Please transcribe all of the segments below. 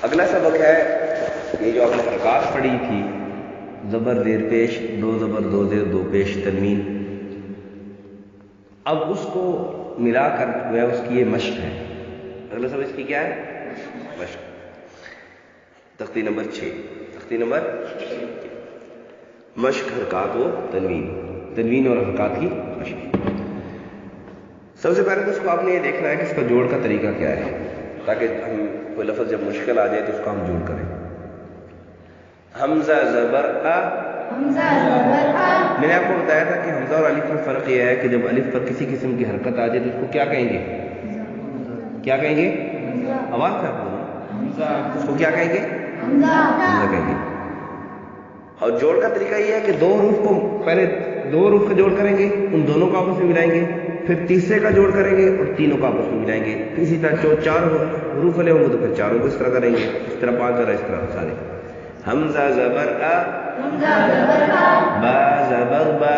اگلا سبق ہے یہ جو آپ نے حرکات پڑھی تھی، زبر زیر پیش، دو زبر دو زیر دو پیش تنوین. اب اس کو ملا کر جو ہے اس کی یہ مشق ہے. اگلا سبق اس کی کیا ہے؟ مشق. تختی نمبر 6. تختی نمبر مشق حرکات و تنوین، تنوین اور حرکات کی مشق. سب سے پہلے تو اس کو آپ نے یہ دیکھنا ہے کہ اس کا جوڑ کا طریقہ کیا ہے، تاکہ ہم کوئی لفظ جب مشکل آ جائے تو اس کو ہم جوڑ کریں. حمزہ زبر آ. میں نے آپ کو بتایا تھا کہ حمزہ اور الف میں فرق یہ ہے کہ جب الف پر کسی قسم کی حرکت آ جائے تو اس کو کیا کہیں گے؟ کیا کہیں گے؟ آواز کیا بولنا؟ اس کو کیا کہیں گے؟ حمزہ کہیں گے. اور جوڑ کا طریقہ یہ ہے کہ دو حروف کو پہلے دو حروف کا جوڑ کریں گے، ان دونوں کو آپس میں ملائیں گے، پھر تیسرے کا جوڑ کریں گے اور تینوں کو آپس میں ملائیں گے. اسی طرح جو چار حروف والے ہوں گے تو پھر چاروں کو اس طرح کریں گے، اس طرح 5 طرح، اس طرح سارے. حمزہ زبر آ، با زبر با،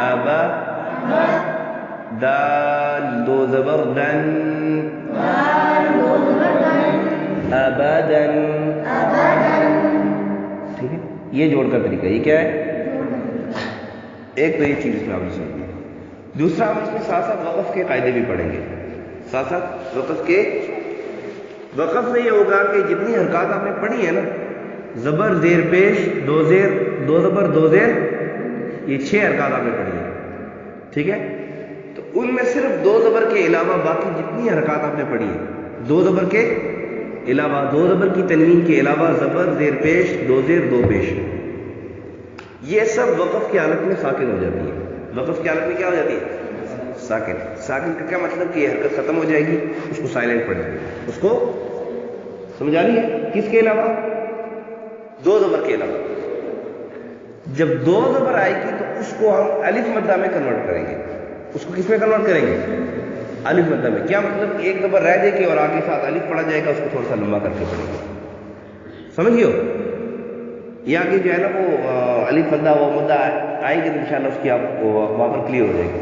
ابا، دال دو زبر دن، ابدن. ٹھیک ہے، یہ جوڑ کا طریقہ. یہ کیا ہے؟ ایک تو یہ چیز اس میں آپ نے سمجھ لی. دوسرا ہم اس میں ساتھ ساتھ وقف کے قاعدے بھی پڑھیں گے. ساتھ ساتھ وقف میں یہ ہوگا کہ جتنی حرکات آپ نے پڑھی ہیں نا، زبر زیر پیش، دو زیر دو زبر دو زیر، یہ 6 حرکات آپ نے پڑھی ہیں. ٹھیک ہے، تو ان میں صرف دو زبر کے علاوہ باقی جتنی حرکات آپ نے پڑھی ہیں، دو زبر کے علاوہ، دو زبر کی تنوین کے علاوہ زبر زیر پیش، دو زیر دو پیش، یہ سب وقف کی حالت میں ساکن ہو جاتی ہے. وقف کی حالت میں کیا ہو جاتی ہے؟ ساکن. ساکن کا کیا مطلب کہ یہ حرکت ختم ہو جائے گی، اس کو سائلنٹ پڑھیں گے. اس کو سمجھا رہی ہے؟ کس کے علاوہ؟ دو زبر کے علاوہ. جب دو زبر آئے گی تو اس کو ہم الف مدہ میں کنورٹ کریں گے. اس کو کس میں کنورٹ کریں گے؟ الف مدہ میں. کیا مطلب کہ ایک زبر رہ جائے گی اور آگے ساتھ الف پڑھا جائے گا، اس کو تھوڑا سا لمبا کر کے پڑھیں گے. سمجھ گئے ہو؟ یہ آگے جو ہے نا وہ الف مدہ وہ مدہ آئیں گے تو انشاءاللہ اس کی آپ کو وہاں پر کلیئر ہو جائے گی.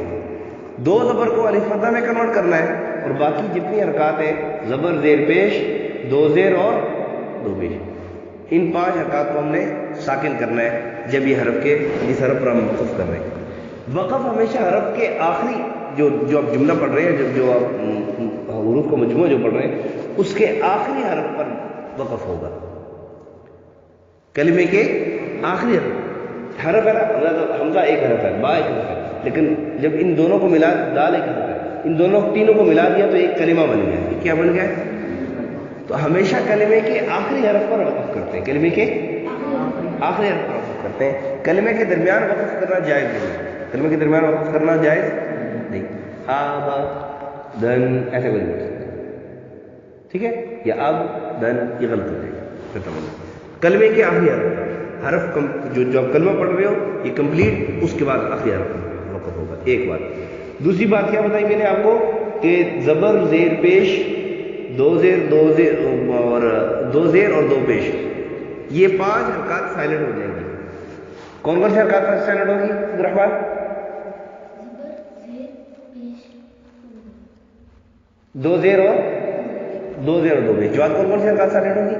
دو زبر کو الف مدہ میں کنورٹ کرنا ہے اور باقی جتنی حرکات ہیں، زبر زیر پیش، دو زیر اور دو پیش، ان 5 حرکات کو ہم نے ساکن کرنا ہے جب یہ حرف کے جس حرف پر ہم وقف کر رہے ہیں. وقف ہمیشہ حرف کے آخری جو آپ جملہ پڑھ رہے ہیں، جو آپ حروف کا مجموعہ جو پڑھ رہے ہیں، اس کے آخری حرف پر وقف ہوگا. کلمے کے آخری حرف ہے نا، حمزہ ایک حرف ہے، با ایک حرف ہے، لیکن جب ان دونوں کو ملا، دال ایک حرف ہے، ان دونوں تینوں کو ملا دیا تو ایک کلمہ بن گیا. یہ کیا بن گیا؟ تو ہمیشہ کلمے کے آخری حرف پر وقف کرتے ہیں. کلمے کے آخری حرف پر وقف کرتے ہیں. کلمے کے درمیان وقف کرنا جائز نہیں. کلمے کے درمیان وقف کرنا جائز نہیں. آب دن ایسے کوئی نہیں بول سکتے. ٹھیک ہے، یا اب دن یہ غلط ہو جائے گا. کلمے کے آخری حرف جو آپ کلمہ پڑھ رہے ہو یہ کمپلیٹ، اس کے بعد آخری حرف وقف ہوگا. ایک بات. دوسری بات کیا بتائی میں نے آپ کو کہ زبر زیر پیش، دو زیر اور دو زیر اور دو پیش، یہ 5 حرکات سائلنٹ ہو جائیں گی. کون کون سی حرکات سائلنٹ ہوگی عبدالرحمن؟ دو زیر اور دو پیش. جواد کون کون سی حرکات سائلنٹ ہوگی؟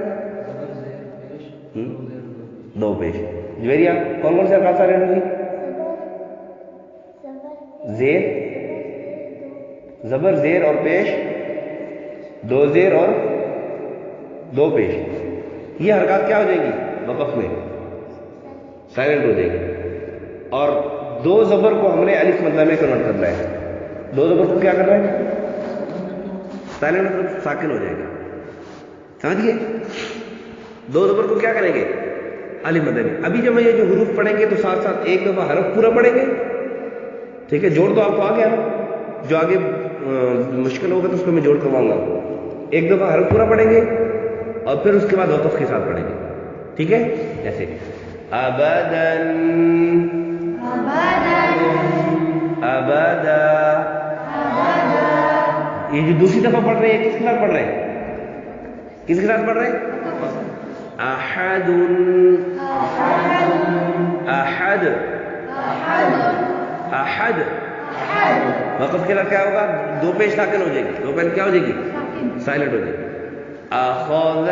دو پیش. جویریہ کون کون سی حرکات سائلنٹ ہوگی؟ زیر، زبر زیر اور پیش، دو زیر اور دو پیش. یہ حرکات کیا ہو جائے گی؟ وقف میں سائلنٹ ہو جائے گی. اور دو زبر کو ہم نے الف مدہ میں کنورٹ کرنا ہے. دو زبر کو کیا کرنا ہے؟ سائلنٹ مطلب ساکن ہو جائے گا. سمجھ گئے؟ دو زبر کو کیا کریں گے؟ الف مدہ میں. ابھی جب میں یہ جو حروف پڑھیں گے تو ساتھ ساتھ ایک دفعہ حرف پورا پڑھیں گے. ٹھیک ہے، جوڑ تو آپ کو آ گیا نا، جو آگے مشکل ہوگا تو اس کو میں جوڑ کرواؤں گا. ایک دفعہ حرف پورا پڑھیں گے اور پھر اس کے بعد وقف کے ساتھ پڑھیں گے. ٹھیک ہے، جیسے ابدن، ابدا. یہ جو دوسری دفعہ پڑھ رہے ہیں کس کے ساتھ پڑھ رہے ہیں؟ کس کے ساتھ پڑھ رہے ہیں؟ احد، احد، احد. وقف کے بعد کیا ہوگا؟ دو پیش ساکن ہو جائے گی. دو پیش کیا ہو جائے گی؟ سائلنٹ ہو جائے گی. اخذ.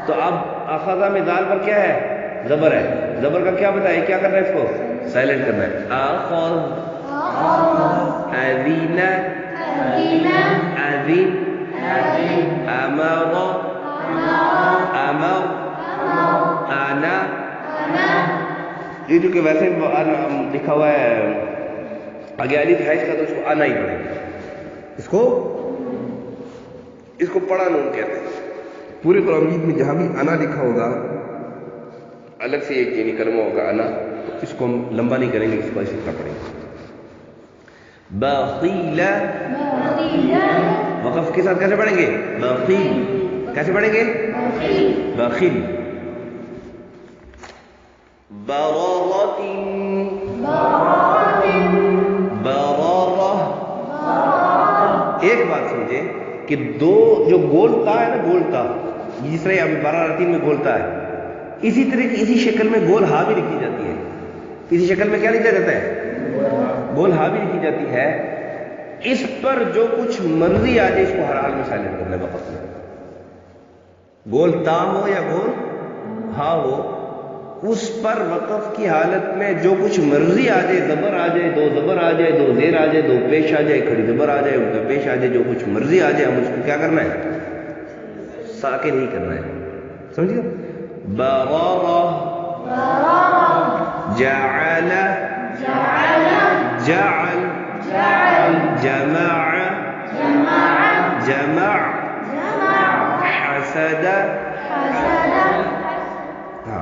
تو اب اخذ میں دال پر کیا ہے؟ زبر ہے. زبر کا کیا بتائے؟ کیا کرنا ہے؟ اس کو سائلنٹ کرنا ہے. اخذ. اذن. اذن. امر. امر. انا. یہ جو کہ ویسے لکھا ہوا ہے آگے الف ہے اس کا، تو اس کو انا ہی پڑھیں گے. اس کو پڑھا نون کہتے ہیں. پورے قرآن مجید میں جہاں بھی انا لکھا ہوگا الگ سے ایک یعنی کلمہ ہوگا انا، تو اس کو ہم لمبا نہیں کریں گے، اس کو اسی طرح پڑھیں گے. بخیلا. وقف کے ساتھ کیسے پڑھیں گے؟ بخیل. کیسے پڑھیں گے؟ بخیل. برارة. برارة. ایک بات سمجھے کہ دو جو گولتا ہے نا، گولتا جس طرح ابھی برارتین میں گولتا ہے، اسی طرح کی اسی شکل میں گول ہا بھی لکھی جاتی ہے. اسی شکل میں کیا لکھا جاتا ہے؟ گول ہا بھی لکھی جاتی ہے. اس پر جو کچھ مرضی آ جائے اس کو ہر حال میں سائلنٹ کرنا ہے وقت میں. گول تا ہو یا گول ہا ہو، اس پر وقف کی حالت میں جو کچھ مرضی آ جائے، زبر آ جائے، دو زبر آ جائے، دو زیر آ جائے، دو پیش آ جائے، کھڑی زبر آ جائے، الٹا پیش آ جائے، جو کچھ مرضی آ جائے ہم اس کو کیا کرنا ہے؟ ساکن ہی کرنا ہے. سمجھے؟ برارہ. جعل. جعل. جمع. جمع. حسد.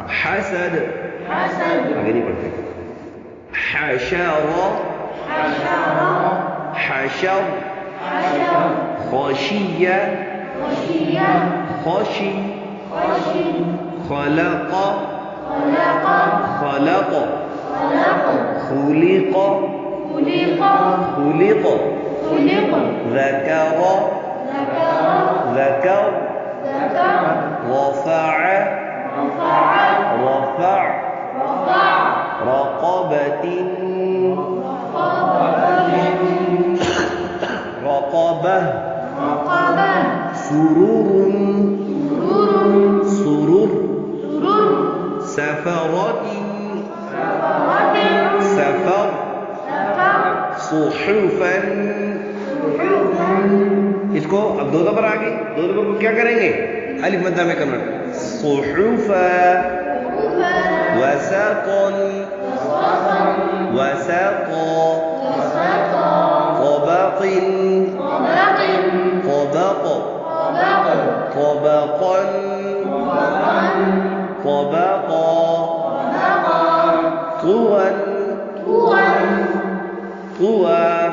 حسد. آگے نہیں پڑھتے. حشر. حشر. خشیہ. خشی. خلق. خلق. خلق. خلق. ذکر. ذکر. رفع. رفع. رقبة. رقبة. سرور. سرور. سفرة. سفر. صحفا. اس کو اب دو زبر آ گئی، دو زبر کو کیا کریں گے؟ الف مدہ میں کرنا. صحفا. وساقا. وساقا. طبق. طبق. طبقا. طبقا. طوا. طوا.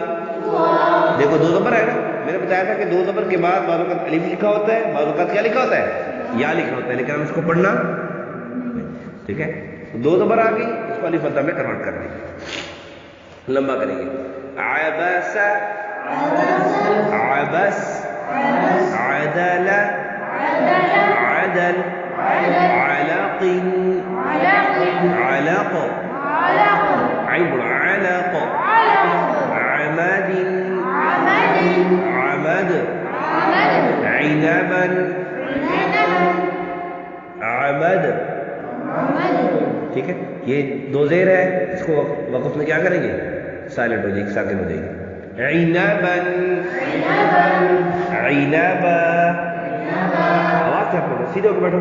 دیکھو دو زبر ہے نا، میں نے بتایا تھا کہ دو زبر کے بعد بعض اوقات الف لکھا ہوتا ہے، بعض اوقات کیا لکھا ہوتا ہے؟ یا لکھا ہوتا ہے، لیکن ہم اس کو پڑھنا ٹھیک ہے. دو زبر آ گئی، اس کو الف مدہ میں کنورٹ کر دیں گے، لمبا کریں گے. عبس. عبس. عدل. عدل. علق. علق. عيب. علق. عمد. عمد. عنبا. عمد. ٹھیک ہے، یہ دو زیر ہے، اس کو وقف میں کیا کریں گے؟ سائلنٹ ہو جائے گی، ساکن ہو جائے گی. عنبا. عنبا. آواز کیا پڑھو، سیدھے ہو کے بیٹھو.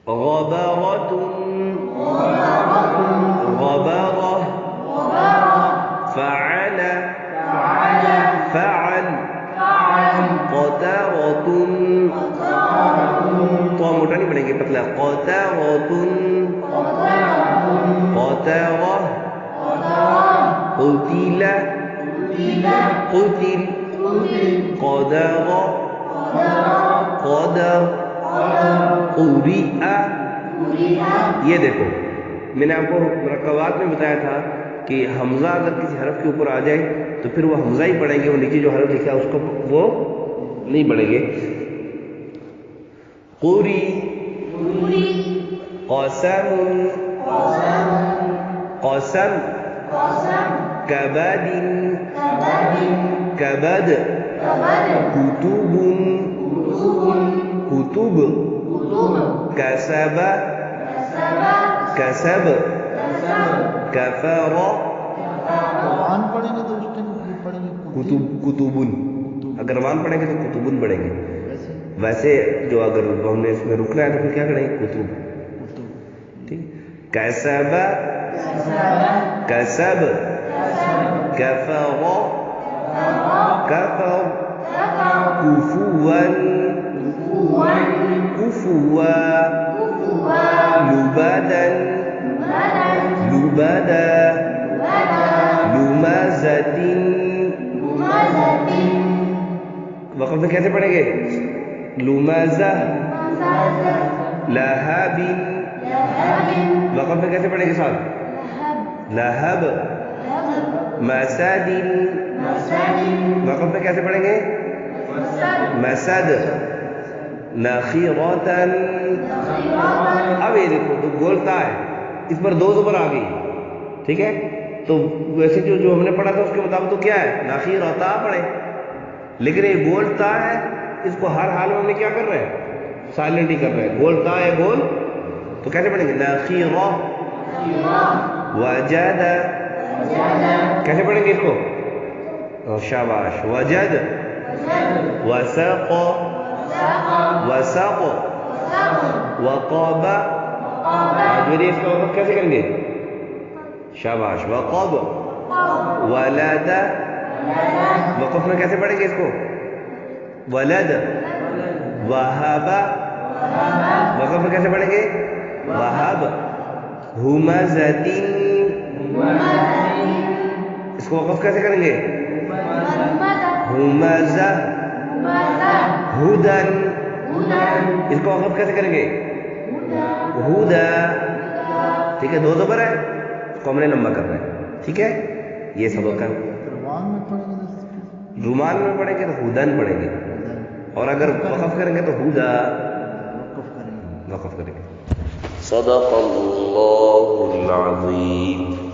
غبرة. غبرة. فعل. فعل. قطرة. تو موٹا نہیں پڑھیں گے، پتلا. قطرة. قطرة. قتل. قتل. قدر. قدر. قرئ. یہ دیکھو میں نے آپ کو مرکبات میں بتایا تھا کہ حمزہ اگر کسی حرف کے اوپر آ جائے تو پھر وہ حمزہ ہی پڑھیں گے، وہ نیچے جو حرف لکھا ہے اس کو وہ نہیں پڑھیں گے. قری. قسم. قسم. کبد. کبد. كتب كتب كسب كسب كفر وان پڑھیں گے تو اس ٹائم پڑھیں گے کتب کتبن اگر وان پڑھیں گے تو کتبن پڑھیں گے ویسے ویسے جو اگر ہم نے اس میں رکنا ہے تو پھر کیا کریں گے کتب کتب ٹھیک کسب کسب كفر كفر كفوا كفوا لبدا لبدا لمزة وقف میں کیسے پڑھیں گے لمزة لہب وقف میں کیسے پڑھیں گے ساتھ لہب مسد وقف میں کیسے پڑھیں گے مسد نخیرة اب یہ دیکھو تو گولتا ہے اس پر دو زبر آ گئی ٹھیک ہے تو ویسے جو ہم نے پڑھا تھا اس کے مطابق تو کیا ہے نخیرة پڑھے لیکن یہ گولتا ہے اس کو ہر حال میں ہم نے کیا کر رہے ہیں سائلنٹ ہی کر رہے ہیں گولتا ہے گول تو کیسے پڑھیں گے نخیرة وجد کیسے پڑھیں گے اس کو شاباش وجد وساق وساق وقاب اس کا وقف کیسے کریں گے شاباش وقاب ولد وقف میں کیسے پڑھیں گے اس کو ولد وہب وقف میں کیسے پڑھیں گے وہب ہمزۃ اس کو وقف کیسے کریں گے ہمزہ ہدن اس کو وقف کیسے کریں گے ہدا ٹھیک ہے دو زبر ہے اس کو ہم نے لمبا کرنا ہے ٹھیک ہے یہ سبق ہے روان میں پڑھیں گے تو رومان میں پڑھیں گے تو ہدن پڑھیں گے اور اگر وقف کریں گے تو ہدا وقف کریں گے وقف کریں گے صدق اللہ العظیم